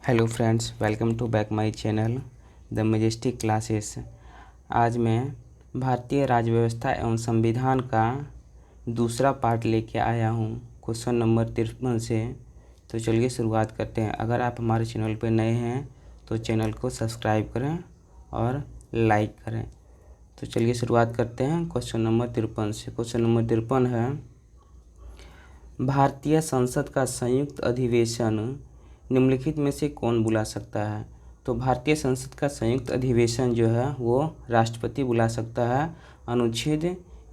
Hello friends, welcome to back my channel the majestic classes. आज मैं भारतीय राज्य व्यवस्था एवं संविधान का दूसरा पार्ट लेके आया हूँ क्वेश्चन नंबर 53 से। तो चलिए शुरुआत करते हैं। अगर आप हमारे चैनल पर नए हैं तो चैनल को सब्सक्राइब करें और लाइक करें। तो चलिए शुरुआत करते हैं क्वेश्चन नंबर 53 से। क्वेश्चन नंबर 53 है, भारतीय संसद का संयुक्त अधिवेशन निम्नलिखित में से कौन बुला सकता है? तो भारतीय संसद का संयुक्त अधिवेशन जो है वो राष्ट्रपति बुला सकता है अनुच्छेद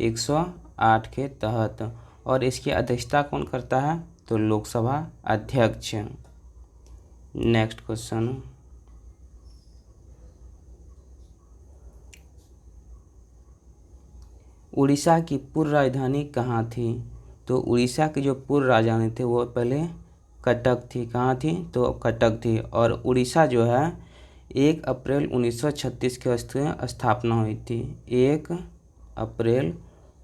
108 के तहत। और इसकी अध्यक्षता कौन करता है? तो लोकसभा अध्यक्ष। नेक्स्ट क्वेश्चन, उड़ीसा की पूर्व राजधानी कहाँ थी? तो उड़ीसा की जो पूर्व राजधानी थी वो पहले कटक थी। कहाँ थी? तो कटक थी। और उड़ीसा जो है 1 अप्रैल 1936 के स्थापना हुई थी। 1 अप्रैल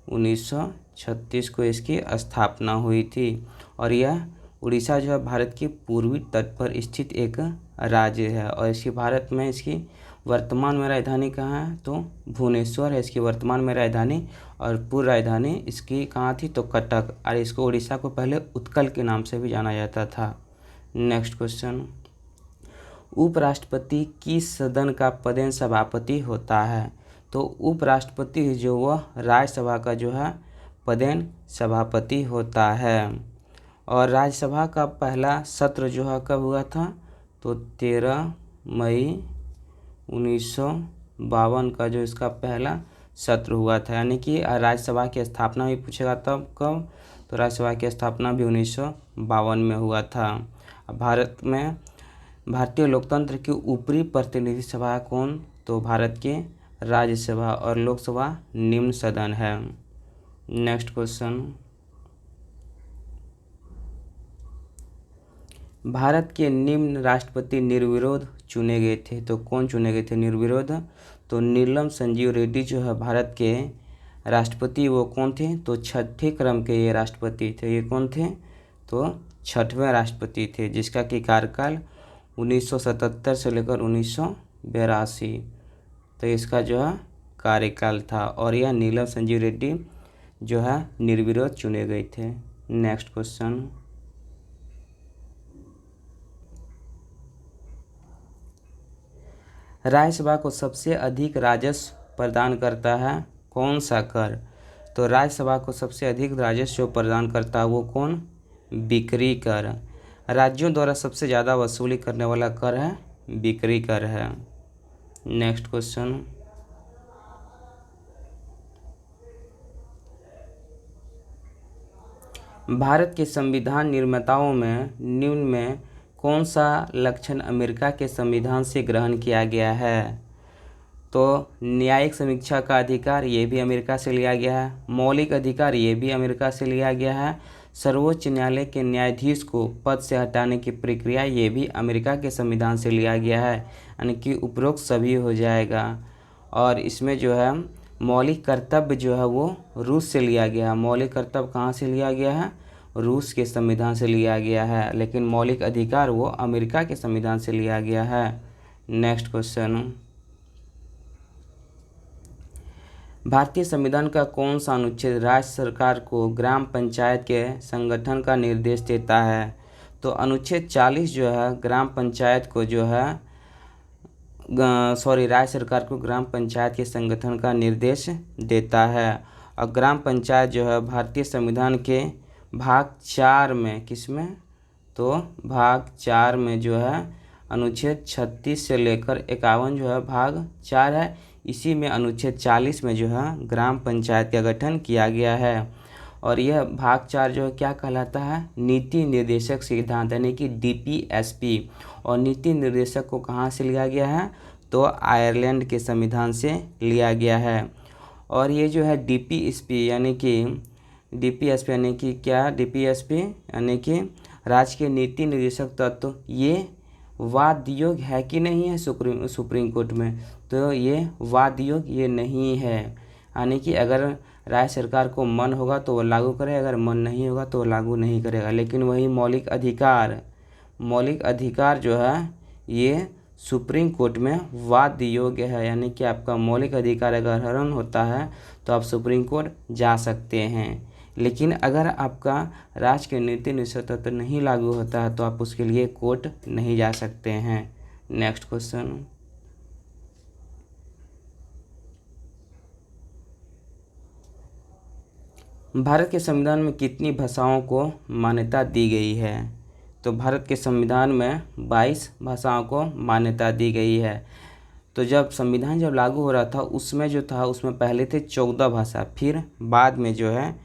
1936 को इसकी स्थापना हुई थी। और यह उड़ीसा जो है भारत के पूर्वी तट पर स्थित एक राज्य है। और इसकी भारत में इसकी वर्तमान में राजधानी कहाँ है? तो भुवनेश्वर है इसकी वर्तमान में राजधानी। और पूर्व राजधानी इसकी कहाँ थी? तो कटक। और इसको उड़ीसा को पहले उत्कल के नाम से भी जाना जाता था। नेक्स्ट क्वेश्चन, उपराष्ट्रपति किस सदन का पदेन सभापति होता है? तो उपराष्ट्रपति जो वह राज्यसभा का जो है पदेन सभापति होता है। और राज्यसभा का पहला सत्र जो है कब हुआ था? तो 13 मई 1952 का जो इसका पहला सत्र हुआ था। यानी कि राज्यसभा की स्थापना भी पूछेगा तब कब? तो राज्यसभा की स्थापना भी 1952 में हुआ था। भारत में भारतीय लोकतंत्र की ऊपरी प्रतिनिधि सभा कौन? तो भारत के राज्यसभा और लोकसभा निम्न सदन है। नेक्स्ट क्वेश्चन, भारत के निम्न राष्ट्रपति निर्विरोध चुने गए थे। तो कौन चुने गए थे निर्विरोध? तो नीलम संजीव रेड्डी जो है भारत के राष्ट्रपति वो कौन थे? तो छठे क्रम के ये राष्ट्रपति थे। ये कौन थे? तो छठवें राष्ट्रपति थे जिसका कि कार्यकाल 1977 से लेकर 1982 तो इसका जो है कार्यकाल था। और यह नीलम संजीव रेड्डी जो है निर्विरोध चुने गए थे। नेक्स्ट क्वेश्चन, राज्यसभा को सबसे अधिक राजस्व प्रदान करता है कौन सा कर? तो राज्यसभा को सबसे अधिक राजस्व प्रदान करता है वो कौन? बिक्री कर। राज्यों द्वारा सबसे ज़्यादा वसूली करने वाला कर है बिक्री कर है। नेक्स्ट क्वेश्चन, भारत के संविधान निर्माताओं में निम्न में कौन सा लक्षण अमेरिका के संविधान से ग्रहण किया गया है? तो न्यायिक समीक्षा का अधिकार ये भी अमेरिका से लिया गया है। मौलिक अधिकार ये भी अमेरिका से लिया गया है। सर्वोच्च न्यायालय के न्यायाधीश को पद से हटाने की प्रक्रिया ये भी अमेरिका के संविधान से लिया गया है। यानी कि उपरोक्त सभी हो जाएगा। और इसमें जो है मौलिक कर्तव्य जो है वो रूस से लिया गया है। मौलिक कर्तव्य कहाँ से लिया गया है? रूस के संविधान से लिया गया है। लेकिन मौलिक अधिकार वो अमेरिका के संविधान से लिया गया है। नेक्स्ट क्वेश्चन, भारतीय संविधान का कौन सा अनुच्छेद राज्य सरकार को ग्राम पंचायत के संगठन का निर्देश देता है? तो अनुच्छेद 40 जो है ग्राम पंचायत को जो है राज्य सरकार को ग्राम पंचायत के संगठन का निर्देश देता है। और ग्राम पंचायत जो है भारतीय संविधान के भाग 4 में किसमें? तो भाग 4 में जो है अनुच्छेद 36 से लेकर 51 जो है भाग 4 है। इसी में अनुच्छेद 40 में जो है ग्राम पंचायत का गठन किया गया है। और यह भाग 4 जो है क्या कहलाता है? नीति निर्देशक सिद्धांत यानी कि DPSP। और नीति निर्देशक को कहाँ से लिया गया है? तो आयरलैंड के संविधान से लिया गया है। और ये जो है DPSP यानी कि क्या? DPSP यानी कि राज्य के नीति निर्देशक तत्व ये वाद योग्य है कि नहीं है सुप्रीम कोर्ट में? तो ये वाद योग्य ये नहीं है। यानी कि अगर राज्य सरकार को मन होगा तो वो लागू करे, अगर मन नहीं होगा तो वो लागू नहीं करेगा। लेकिन वही मौलिक अधिकार जो है ये सुप्रीम कोर्ट में वाद योग्य है, यानी कि आपका मौलिक अधिकार अगर हनन होता है तो आप सुप्रीम कोर्ट जा सकते हैं। लेकिन अगर आपका राज्य के नीति निषेधत्व नहीं लागू होता है तो आप उसके लिए कोर्ट नहीं जा सकते हैं। नेक्स्ट क्वेश्चन, भारत के संविधान में कितनी भाषाओं को मान्यता दी गई है? तो भारत के संविधान में 22 भाषाओं को मान्यता दी गई है। तो जब संविधान लागू हो रहा था उसमें जो था उसमें पहले थे 14 भाषा, फिर बाद में जो है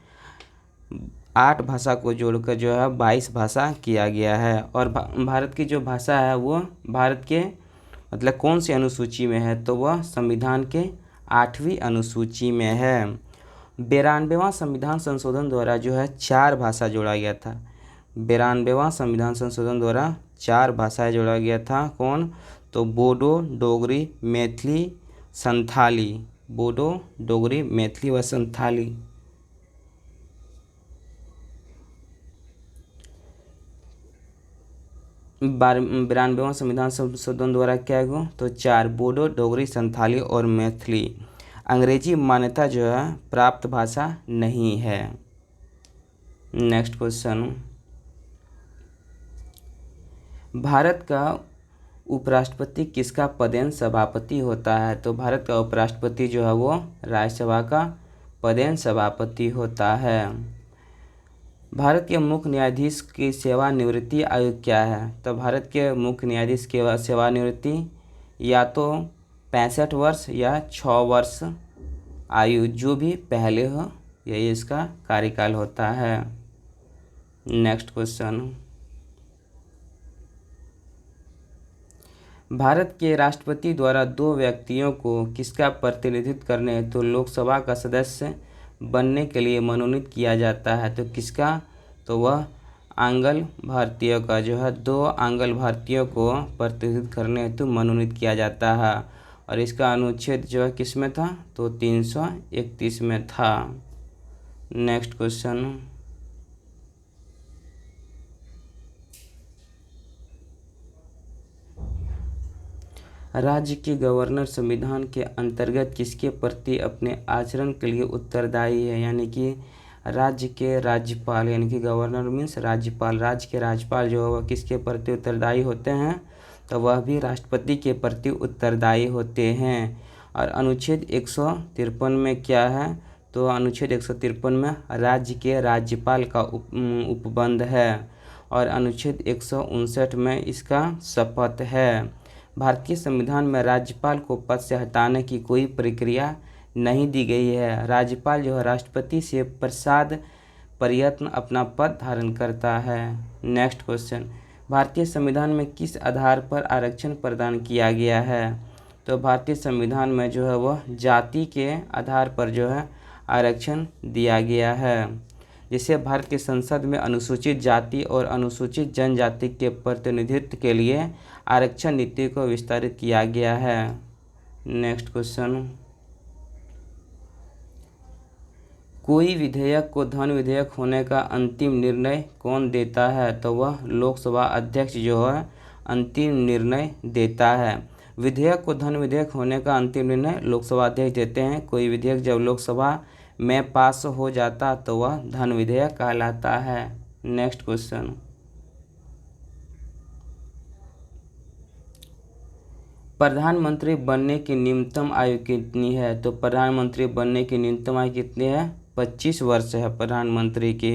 8 भाषा को जोड़कर जो है 22 भाषा किया गया है। और भारत की जो भाषा है वो भारत के मतलब कौन सी अनुसूची में है? तो वह संविधान के 8वीं अनुसूची में है। 92वां संविधान संशोधन द्वारा जो है 4 भाषा जोड़ा गया था। 92वां संविधान संशोधन द्वारा 4 भाषाएं जोड़ा गया था। कौन? तो बोडो, डोगरी, मैथिली, संथाली। बोडो, डोगरी, मैथिली व संथाली। 92वां संविधान संशोधन द्वारा क्या है? तो 4, बोडो, डोगरी, संथाली और मैथिली। अंग्रेजी मान्यता जो है प्राप्त भाषा नहीं है। नेक्स्ट क्वेश्चन, भारत का उपराष्ट्रपति किसका पदेन सभापति होता है? तो भारत का उपराष्ट्रपति जो है वो राज्यसभा का पदेन सभापति होता है। भारत के मुख्य न्यायाधीश की सेवानिवृत्ति आयु क्या है? तो भारत के मुख्य न्यायाधीश की सेवानिवृत्ति या तो 65 वर्ष या 6 वर्ष आयु, जो भी पहले हो यही इसका कार्यकाल होता है। नेक्स्ट क्वेश्चन, भारत के राष्ट्रपति द्वारा 2 व्यक्तियों को किसका प्रतिनिधित्व करने हेतु लोकसभा का सदस्य बनने के लिए मनोनीत किया जाता है? तो किसका? तो वह आंग्ल भारतीयों का जो है 2 आंग्ल भारतीयों को प्रतिनिधित्व करने हेतु मनोनीत किया जाता है। और इसका अनुच्छेद जो है किस में था? तो 331 में था। नेक्स्ट क्वेश्चन, राज्य के गवर्नर संविधान के अंतर्गत किसके प्रति अपने आचरण के लिए उत्तरदायी है? यानी कि राज्य के राज्यपाल, यानी कि गवर्नर मीन्स राज्यपाल, राज्य के राज्यपाल जो है वह किसके प्रति उत्तरदायी होते हैं? तो वह भी राष्ट्रपति के प्रति उत्तरदायी होते हैं। और अनुच्छेद 153 में क्या है? तो अनुच्छेद 153 में राज्य के राज्यपाल का उपबंध है। और अनुच्छेद 159 में इसका शपथ है। भारतीय संविधान में राज्यपाल को पद से हटाने की कोई प्रक्रिया नहीं दी गई है। राज्यपाल जो है राष्ट्रपति से प्रसाद प्रयत्न अपना पद धारण करता है। नेक्स्ट क्वेश्चन, भारतीय संविधान में किस आधार पर आरक्षण प्रदान किया गया है? तो भारतीय संविधान में जो है वह जाति के आधार पर जो है आरक्षण दिया गया है। जिसे भारत की संसद में अनुसूचित जाति और अनुसूचित जनजाति के प्रतिनिधित्व के लिए आरक्षण नीति को विस्तारित किया गया है। नेक्स्ट क्वेश्चन, कोई विधेयक को धन विधेयक होने का अंतिम निर्णय कौन देता है? तो वह लोकसभा अध्यक्ष जो है अंतिम निर्णय देता है। विधेयक को धन विधेयक होने का अंतिम निर्णय लोकसभा अध्यक्ष देते हैं। कोई विधेयक जब लोकसभा में पास हो जाता तो वह धन विधेयक कहलाता है। नेक्स्ट क्वेश्चन, प्रधानमंत्री बनने की न्यूनतम आयु कितनी है? तो प्रधानमंत्री बनने की न्यूनतम आयु कितनी है? 25 वर्ष है प्रधानमंत्री की।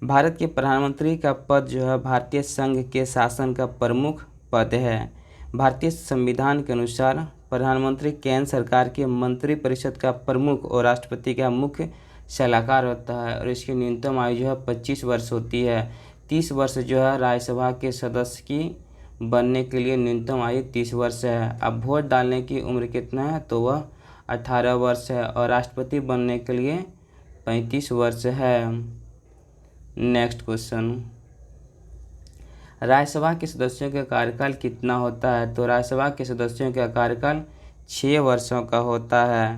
भारत के प्रधानमंत्री का पद जो है भारतीय संघ के शासन का प्रमुख पद है। भारतीय संविधान के अनुसार प्रधानमंत्री केंद्र सरकार के मंत्रिपरिषद का प्रमुख और राष्ट्रपति का मुख्य सलाहकार होता है। और इसकी न्यूनतम आयु जो है 25 वर्ष होती है। 30 वर्ष जो है राज्यसभा के सदस्य की बनने के लिए न्यूनतम आयु 30 वर्ष है। अब वोट डालने की उम्र कितना है? तो वह 18 वर्ष है। और राष्ट्रपति बनने के लिए 35 वर्ष है। नेक्स्ट क्वेश्चन, राज्यसभा के सदस्यों का कार्यकाल कितना होता है? तो राज्यसभा के सदस्यों का कार्यकाल 6 वर्षों का होता है।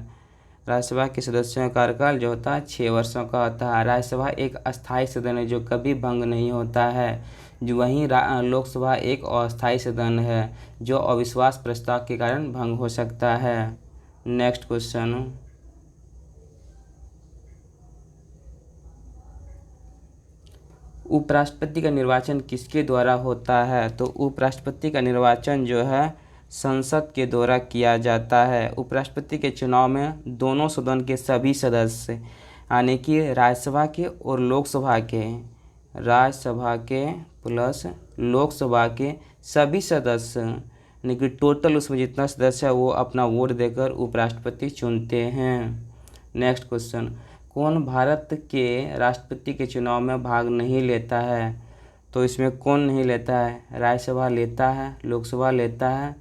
राज्यसभा के सदस्यों का कार्यकाल जो होता है 6 वर्षों का होता है। राज्यसभा एक अस्थायी सदन है जो कभी भंग नहीं होता है। जो वहीं लोकसभा एक अस्थायी सदन है जो अविश्वास प्रस्ताव के कारण भंग हो सकता है। नेक्स्ट क्वेश्चन, उपराष्ट्रपति का निर्वाचन किसके द्वारा होता है? तो उपराष्ट्रपति का निर्वाचन जो है संसद के द्वारा किया जाता है। उपराष्ट्रपति के चुनाव में दोनों सदन के सभी सदस्य यानी कि राज्यसभा के और लोकसभा के, राज्यसभा के प्लस लोकसभा के सभी सदस्य यानी कि टोटल उसमें जितना सदस्य है वो अपना वोट देकर उपराष्ट्रपति चुनते हैं। नेक्स्ट क्वेश्चन, कौन भारत के राष्ट्रपति के चुनाव में भाग नहीं लेता है? तो इसमें कौन नहीं लेता है? राज्यसभा लेता है, लोकसभा लेता है,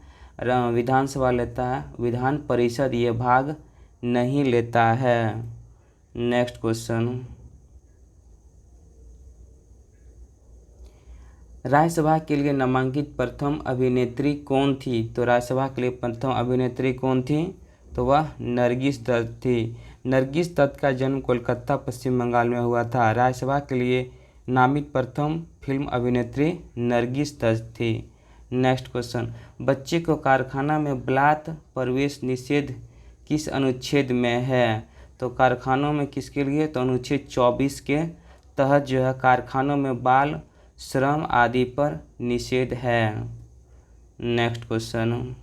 विधानसभा लेता है, विधान परिषद ये भाग नहीं लेता है। नेक्स्ट क्वेश्चन, राज्यसभा के लिए नामांकित प्रथम अभिनेत्री कौन थी? तो राज्यसभा के लिए प्रथम अभिनेत्री कौन थी? तो वह नरगिस दत्त थी। नरगिस दत्त का जन्म कोलकाता पश्चिम बंगाल में हुआ था। राज्यसभा के लिए नामित प्रथम फिल्म अभिनेत्री नरगिस दत्त थी। नेक्स्ट क्वेश्चन, बच्चे को कारखाना में बलात् प्रवेश निषेध किस अनुच्छेद में है? तो कारखानों में किसके लिए? तो अनुच्छेद 24 के तहत जो है कारखानों में बाल श्रम आदि पर निषेध है। नेक्स्ट क्वेश्चन,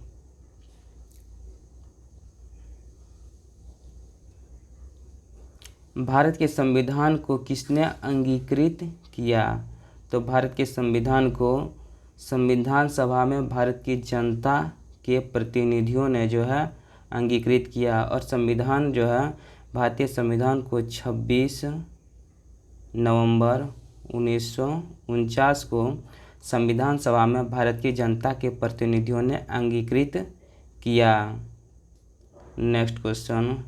भारत के संविधान को किसने अंगीकृत किया? तो भारत के संविधान को संविधान सभा में भारत की जनता के प्रतिनिधियों ने जो है अंगीकृत किया। और संविधान जो है भारतीय संविधान को 26 नवंबर 1949 को संविधान सभा में भारत की जनता के प्रतिनिधियों ने अंगीकृत किया। नेक्स्ट क्वेश्चन,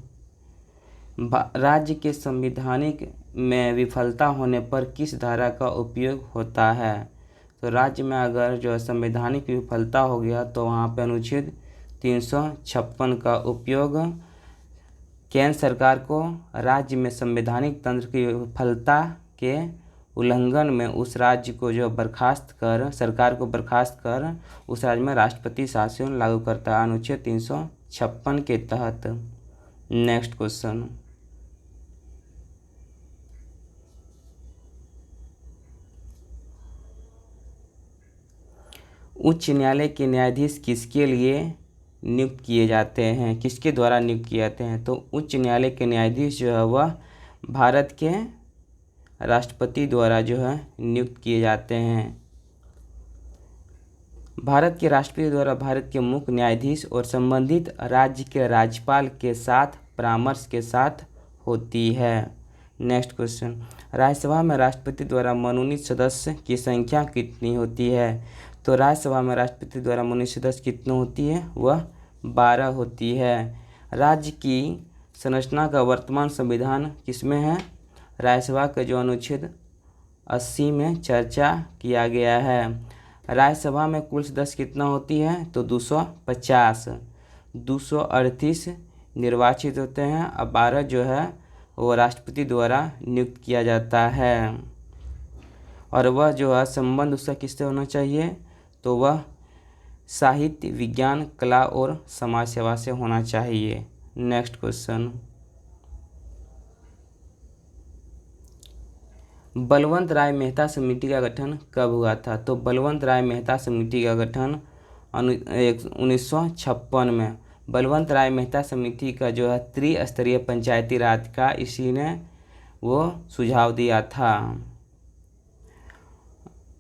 राज्य के संवैधानिक में विफलता होने पर किस धारा का उपयोग होता है? तो राज्य में अगर जो संवैधानिक विफलता हो गया तो वहाँ पे अनुच्छेद 356 का उपयोग केंद्र सरकार को राज्य में संवैधानिक तंत्र की विफलता के उल्लंघन में उस राज्य को जो बर्खास्त कर, सरकार को बर्खास्त कर उस राज्य में राष्ट्रपति शासन लागू करता है अनुच्छेद 356 के तहत। नेक्स्ट क्वेश्चन, उच्च न्यायालय के न्यायाधीश किसके लिए नियुक्त किए जाते हैं? किसके द्वारा नियुक्त किए जाते हैं? तो उच्च न्यायालय के न्यायाधीश जो है वह भारत के राष्ट्रपति द्वारा जो है नियुक्त किए जाते हैं। भारत के राष्ट्रपति द्वारा भारत के मुख्य न्यायाधीश और संबंधित राज्य के राज्यपाल के साथ परामर्श के साथ होती है। नेक्स्ट क्वेश्चन, राज्यसभा में राष्ट्रपति द्वारा मनोनीत सदस्य की संख्या कितनी होती है? तो राज्यसभा में राष्ट्रपति द्वारा मनोनीत सदस्य कितनी होती है? वह 12 होती है। राज्य की संरचना का वर्तमान संविधान किसमें है? राज्यसभा के जो अनुच्छेद 80 में चर्चा किया गया है। राज्यसभा में कुल सदस्य कितना होती है? तो 250। 238 निर्वाचित होते हैं और 12 जो है वो राष्ट्रपति द्वारा नियुक्त किया जाता है। और वह जो है संबंध उसका किससे होना चाहिए? तो वह साहित्य, विज्ञान, कला और समाज सेवा से होना चाहिए। नेक्स्ट क्वेश्चन, बलवंत राय मेहता समिति का गठन कब हुआ था? तो बलवंत राय मेहता समिति का गठन 1956 में। बलवंत राय मेहता समिति का जो है त्रिस्तरीय पंचायती राज का इसी ने वो सुझाव दिया था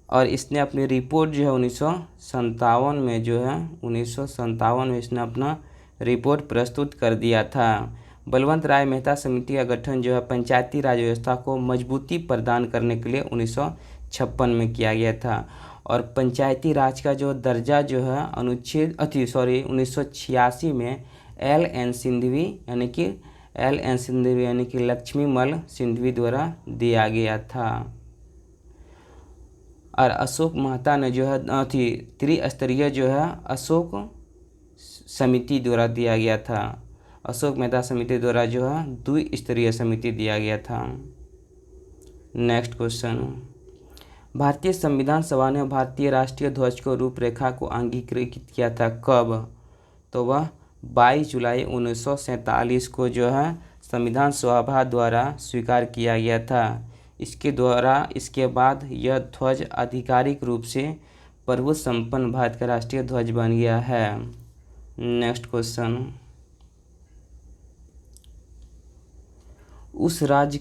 और इसने अपनी रिपोर्ट जो है 1957 में जो है 1957 में इसने अपना रिपोर्ट प्रस्तुत कर दिया था। बलवंत राय मेहता समिति का गठन जो है पंचायती राज व्यवस्था को मजबूती प्रदान करने के लिए 1956 में किया गया था। और पंचायती राज का जो दर्जा जो है 1986 में एल.एन. सिंघवी यानी कि लक्ष्मीमल सिंघवी द्वारा दिया गया था। और अशोक मेहता ने जो है त्रिस्तरीय जो है अशोक समिति द्वारा दिया गया था। अशोक मेहता समिति द्वारा जो है द्विस्तरीय समिति दिया गया था। नेक्स्ट क्वेश्चन, भारतीय संविधान सभा ने भारतीय राष्ट्रीय ध्वज को रूपरेखा को अंगीकृत किया था कब? तो वह 22 जुलाई 1947 को जो है संविधान सभा द्वारा स्वीकार किया गया था। इसके बाद यह ध्वज आधिकारिक रूप से प्रभु संपन्न भारत का राष्ट्रीय ध्वज बन गया है। नेक्स्ट क्वेश्चन, उस राज्य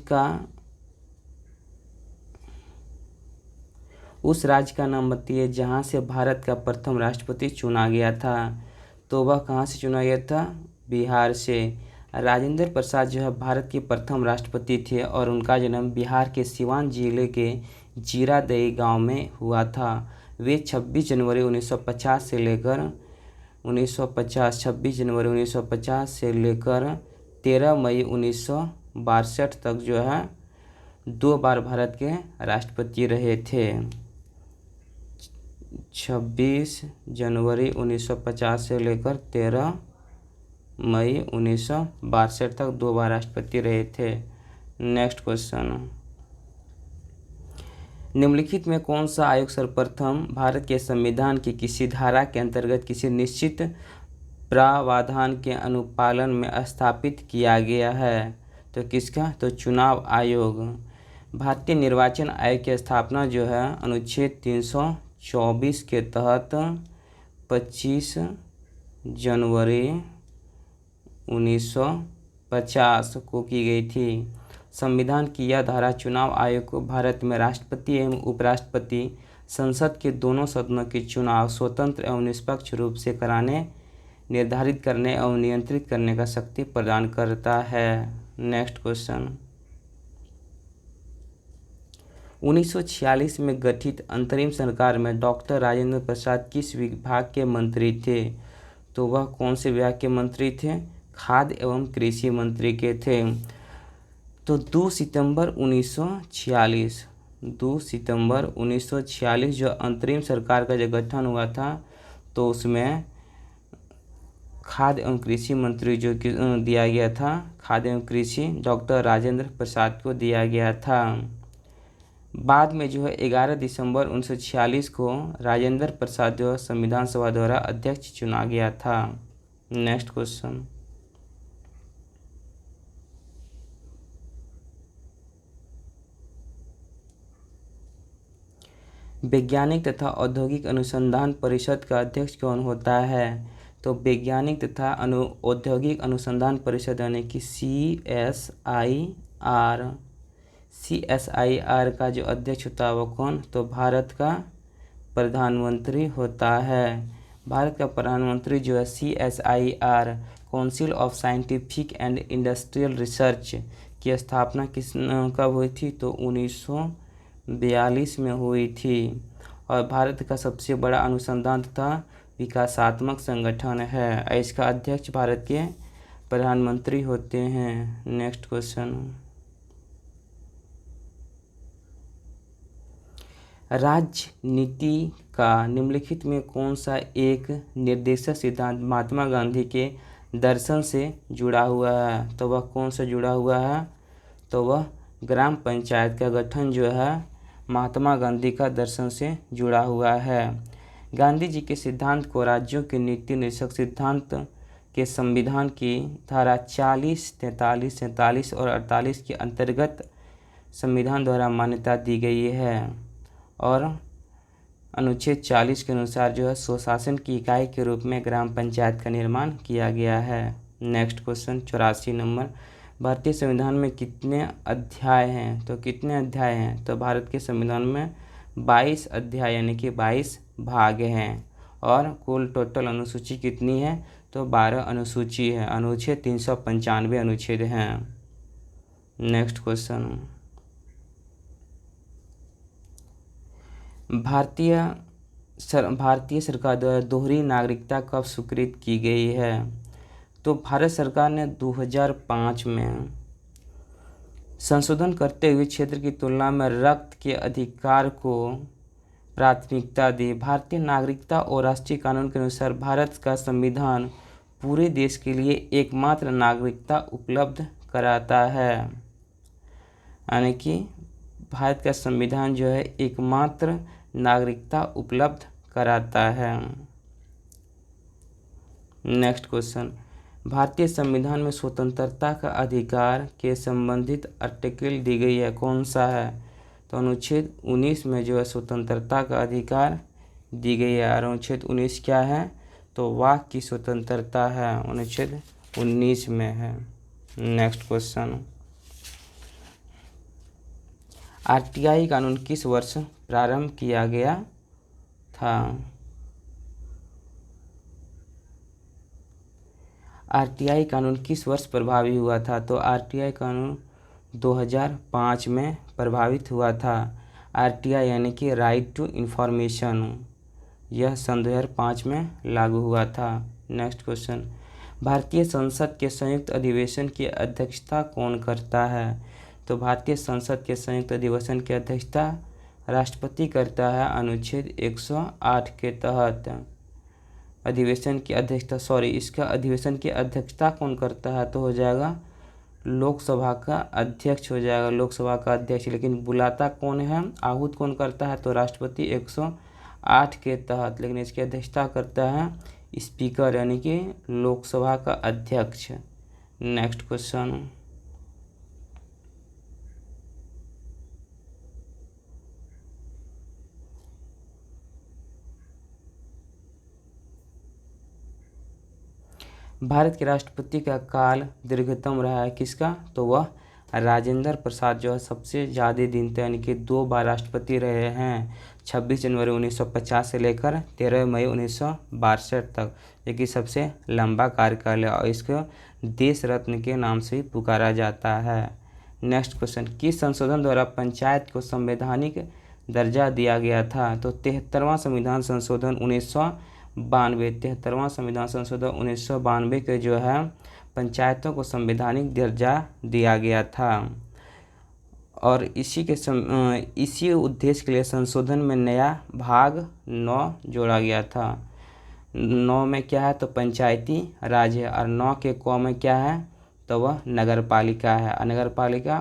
का नाम बताइए जहाँ से भारत का प्रथम राष्ट्रपति चुना गया था। तो वह कहाँ से चुना गया था? बिहार से। राजेंद्र प्रसाद जो है भारत के प्रथम राष्ट्रपति थे और उनका जन्म बिहार के सिवान जिले के जीरादेई गांव में हुआ था। वे 26 जनवरी 1950 से लेकर 13 मई 1962 तक जो है 2 बार भारत के राष्ट्रपति रहे थे। 26 जनवरी 1950 से लेकर 13 मई 1962 तक 2 बार राष्ट्रपति रहे थे। नेक्स्ट क्वेश्चन, निम्नलिखित में कौन सा आयोग सर्वप्रथम भारत के संविधान की किसी धारा के अंतर्गत किसी निश्चित प्रावधान के अनुपालन में स्थापित किया गया है? तो किसका? तो चुनाव आयोग। भारतीय निर्वाचन आयोग की स्थापना जो है अनुच्छेद 324 के तहत 25 जनवरी 1950 को की गई थी। संविधान की यह धारा चुनाव आयोग को भारत में राष्ट्रपति एवं उपराष्ट्रपति, संसद के दोनों सदनों के चुनाव स्वतंत्र एवं निष्पक्ष रूप से कराने, निर्धारित करने एवं नियंत्रित करने का शक्ति प्रदान करता है। नेक्स्ट क्वेश्चन, 1946 में गठित अंतरिम सरकार में डॉक्टर राजेंद्र प्रसाद किस विभाग के मंत्री थे? तो वह कौन से विभाग के मंत्री थे? खाद्य एवं कृषि मंत्री के थे। तो 2 सितंबर 1946 जो अंतरिम सरकार का जो गठन हुआ था तो उसमें खाद्य एवं कृषि मंत्री जो दिया गया था, खाद्य एवं कृषि डॉक्टर राजेंद्र प्रसाद को दिया गया था। बाद में जो है 11 दिसंबर 1946 को राजेंद्र प्रसाद जो संविधान सभा द्वारा अध्यक्ष चुना गया था। नेक्स्ट क्वेश्चन, वैज्ञानिक तथा औद्योगिक अनुसंधान परिषद का अध्यक्ष कौन होता है? तो वैज्ञानिक तथा औद्योगिक अनुसंधान परिषद यानी कि CSIR का जो अध्यक्ष होता है वो कौन? तो भारत का प्रधानमंत्री होता है। भारत का प्रधानमंत्री जो है CSIR council of scientific and industrial research की स्थापना कब हुई थी? तो 1942 में हुई थी और भारत का सबसे बड़ा अनुसंधान तथा विकासात्मक संगठन है। इसका अध्यक्ष भारत के प्रधानमंत्री होते हैं। नेक्स्ट क्वेश्चन, राजनीति का निम्नलिखित में कौन सा एक निर्देशक सिद्धांत महात्मा गांधी के दर्शन से जुड़ा हुआ है? तो वह कौन सा जुड़ा हुआ है? तो वह ग्राम पंचायत का गठन जो है महात्मा गांधी का दर्शन से जुड़ा हुआ है। गांधी जी के सिद्धांत को राज्यों के नीति निर्देशक सिद्धांत के संविधान की धारा 40, 43, 47 और 48 के अंतर्गत संविधान द्वारा मान्यता दी गई है और अनुच्छेद 40 के अनुसार जो है स्वशासन की इकाई के रूप में ग्राम पंचायत का निर्माण किया गया है। नेक्स्ट क्वेश्चन 84 नंबर, भारतीय संविधान में कितने अध्याय हैं? तो कितने अध्याय हैं? तो भारत के संविधान में 22 अध्याय यानी कि 22 भाग हैं और कुल टोटल अनुसूची कितनी है? तो 12 अनुसूची है। अनुच्छेद 395 अनुच्छेद हैं। नेक्स्ट क्वेश्चन, भारतीय सरकार द्वारा दोहरी नागरिकता कब स्वीकृत की गई है? तो भारत सरकार ने 2005 में संशोधन करते हुए क्षेत्र की तुलना में रक्त के अधिकार को प्राथमिकता दी। भारतीय नागरिकता और राष्ट्रीय कानून के अनुसार भारत का संविधान पूरे देश के लिए एकमात्र नागरिकता उपलब्ध कराता है, यानी कि भारत का संविधान जो है एकमात्र नागरिकता उपलब्ध कराता है। नेक्स्ट क्वेश्चन, भारतीय संविधान में स्वतंत्रता का अधिकार के संबंधित आर्टिकल दी गई है, कौन सा है? तो अनुच्छेद 19 में जो है स्वतंत्रता का अधिकार दी गई है। और अनुच्छेद 19 क्या है? तो वाक की स्वतंत्रता है, अनुच्छेद 19 में है। नेक्स्ट क्वेश्चन, आरटीआई कानून किस वर्ष प्रारंभ किया गया था? आरटीआई कानून किस वर्ष प्रभावी हुआ था? तो आरटीआई कानून 2005 में प्रभावित हुआ था। आरटीआई यानी कि राइट टू इंफॉर्मेशन, यह सन 2005 में लागू हुआ था। नेक्स्ट क्वेश्चन, भारतीय संसद के संयुक्त अधिवेशन की अध्यक्षता कौन करता है? तो भारतीय संसद के संयुक्त अधिवेशन की अध्यक्षता राष्ट्रपति करता है, अनुच्छेद 108 के तहत। अधिवेशन की अध्यक्षता इसका अधिवेशन की अध्यक्षता कौन करता है? तो हो जाएगा लोकसभा का अध्यक्ष हो जाएगा, लोकसभा का अध्यक्ष। लेकिन बुलाता कौन है, आहूत कौन करता है? तो राष्ट्रपति 108 के तहत। लेकिन इसकी अध्यक्षता करता है स्पीकर यानी कि लोकसभा का अध्यक्ष। नेक्स्ट क्वेश्चन, भारत के राष्ट्रपति का काल दीर्घतम रहा है, किसका? तो वह राजेंद्र प्रसाद जो है सबसे ज़्यादा दिन तक यानी कि 2 बार राष्ट्रपति रहे हैं, 26 जनवरी 1950 से लेकर 13 मई 1962 तक, जो कि सबसे लंबा कार्यकाल है और इसको देश रत्न के नाम से पुकारा जाता है। नेक्स्ट क्वेश्चन, किस संशोधन द्वारा पंचायत को संवैधानिक दर्जा दिया गया था? तो 73वां संविधान संशोधन 73वां संविधान संशोधन 1992 के जो है पंचायतों को संवैधानिक दर्जा दिया गया था। और इसी उद्देश्य के लिए संशोधन में नया भाग 9 जोड़ा गया था। 9 में क्या है? तो पंचायती राज है। और 9 के क में क्या है? तो वह नगर पालिका है। और नगर पालिका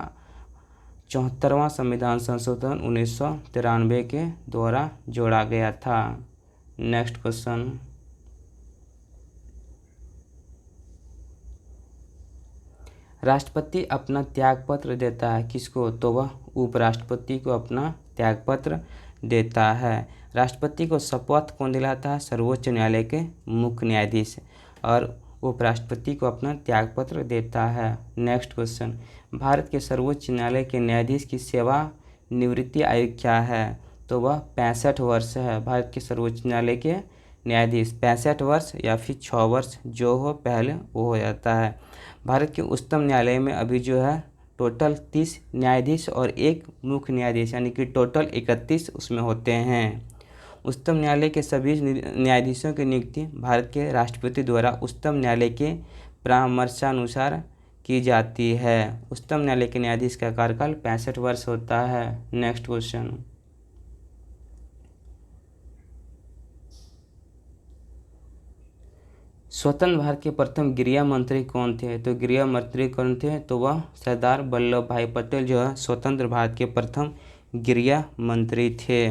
74वां संविधान संशोधन 1993 के द्वारा जोड़ा गया था। नेक्स्ट क्वेश्चन, राष्ट्रपति अपना त्यागपत्र देता है, किसको? तो वह उपराष्ट्रपति को अपना त्यागपत्र देता है। राष्ट्रपति को शपथ कौन दिलाता है? सर्वोच्च न्यायालय के मुख्य न्यायाधीश। और उपराष्ट्रपति को अपना त्यागपत्र देता है। नेक्स्ट क्वेश्चन, भारत के सर्वोच्च न्यायालय के न्यायाधीश की सेवा निवृत्ति आयु क्या है? तो वह 65 वर्ष है। भारत के सर्वोच्च न्यायालय के न्यायाधीश 65 वर्ष या फिर 6 वर्ष जो हो पहले वो हो जाता है। भारत के उच्चतम न्यायालय में अभी जो है टोटल 30 न्यायाधीश और 1 मुख्य न्यायाधीश यानी कि टोटल 31 उसमें होते हैं। उच्चतम न्यायालय के सभी न्यायाधीशों की नियुक्ति भारत के राष्ट्रपति द्वारा उच्चतम न्यायालय के परामर्शानुसार की जाती है। उच्चतम न्यायालय के न्यायाधीश का कार्यकाल 65 वर्ष होता है। नेक्स्ट क्वेश्चन, स्वतंत्र भारत के प्रथम गृह मंत्री कौन थे? तो गृह मंत्री कौन थे? तो वह सरदार वल्लभ भाई पटेल जो है स्वतंत्र भारत के प्रथम गृह मंत्री थे।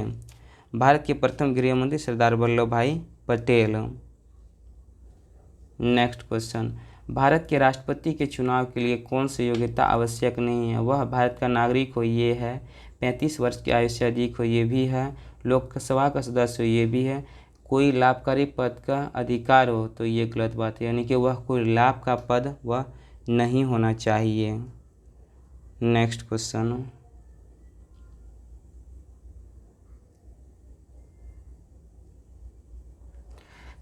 भारत के प्रथम गृह मंत्री सरदार वल्लभ भाई पटेल। नेक्स्ट क्वेश्चन, भारत के राष्ट्रपति के चुनाव के लिए कौन सी योग्यता आवश्यक नहीं है? वह भारत का नागरिक हो, ये है। 35 वर्ष की आयु से अधिक हो, ये भी है। लोकसभा का सदस्य हो, ये भी है। कोई लाभकारी पद का अधिकार हो, तो ये गलत बात है, यानी कि वह कोई लाभ का पद वह नहीं होना चाहिए। नेक्स्ट क्वेश्चन,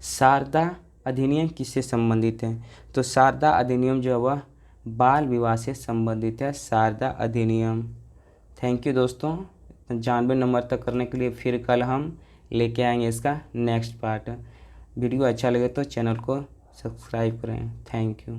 शारदा अधिनियम किससे संबंधित है? तो शारदा अधिनियम जो है वह बाल विवाह से संबंधित है। शारदा अधिनियम। थैंक यू दोस्तों, 95 नंबर तक करने के लिए फिर कल हम लेके आएंगे इसका नेक्स्ट पार्ट। वीडियो अच्छा लगे तो चैनल को सब्सक्राइब करें। Thank you.